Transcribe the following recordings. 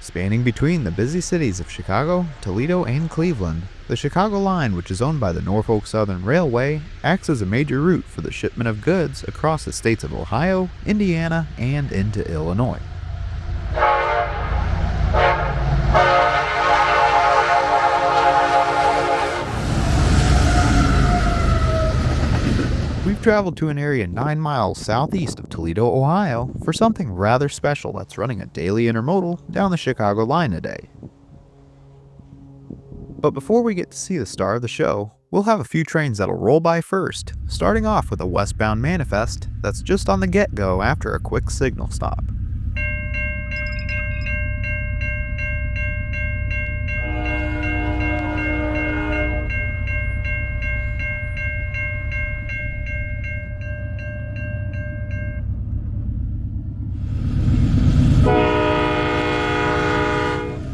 Spanning between the busy cities of Chicago, Toledo, and Cleveland, the Chicago Line, which is owned by the Norfolk Southern Railway, acts as a major route for the shipment of goods across the states of Ohio, Indiana, and into Illinois. We've traveled to an area 9 miles southeast of Toledo, Ohio, for something rather special that's running a daily intermodal down the Chicago line today. But before we get to see the star of the show, we'll have a few trains that'll roll by first, starting off with a westbound manifest that's just on the get-go after a quick signal stop.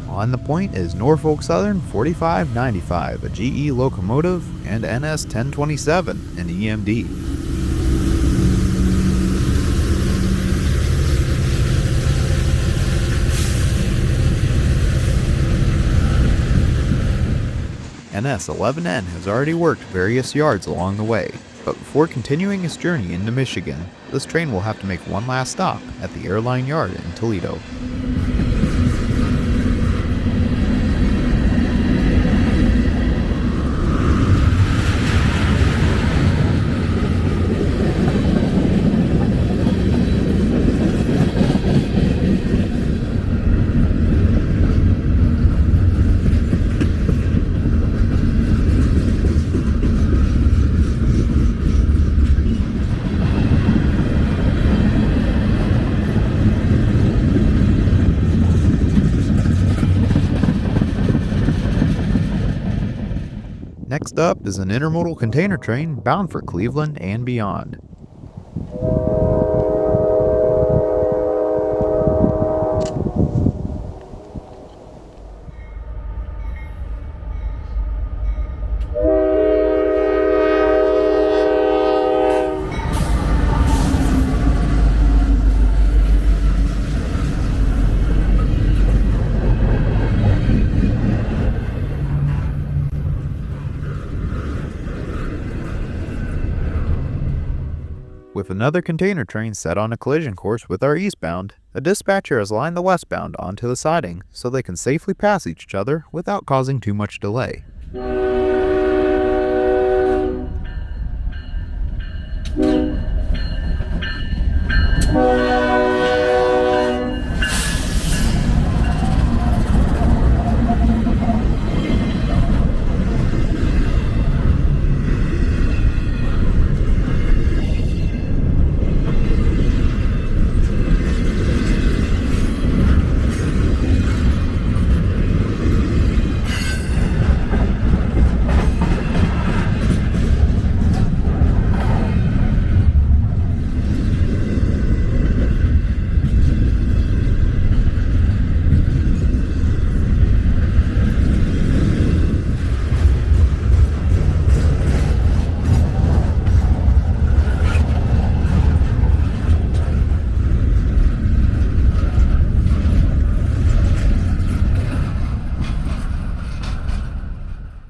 On the point is Norfolk Southern 4595, a GE Locomotive, and NS 1027, an EMD. NS 11N has already worked various yards along the way, but before continuing its journey into Michigan, this train will have to make one last stop at the airline yard in Toledo. Next up is an intermodal container train bound for Cleveland and beyond. With another container train set on a collision course with our eastbound, a dispatcher has lined the westbound onto the siding so they can safely pass each other without causing too much delay.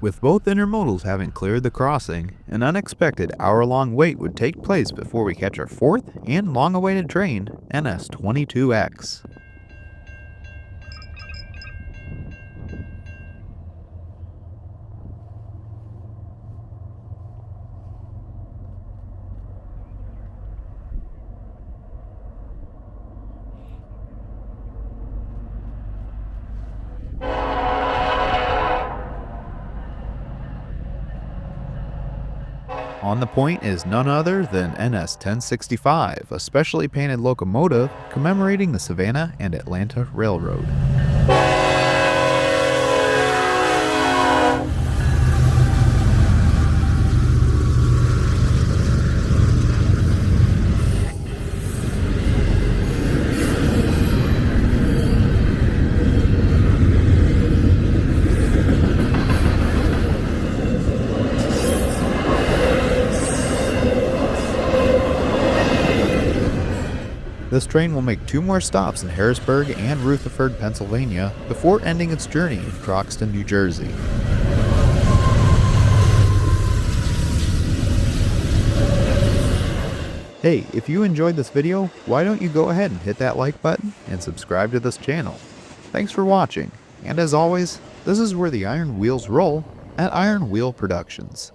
With both intermodals having cleared the crossing, an unexpected hour-long wait would take place before we catch our fourth and long-awaited train, NS 22X. On the point is none other than NS 1065, a specially painted locomotive commemorating the Savannah and Atlanta Railroad. This train will make 2 more stops in Harrisburg and Rutherford, Pennsylvania, before ending its journey in Croxton, New Jersey. Hey, if you enjoyed this video, why don't you go ahead and hit that like button and subscribe to this channel. Thanks for watching, and as always, this is where the iron wheels roll at Iron Wheel Productions.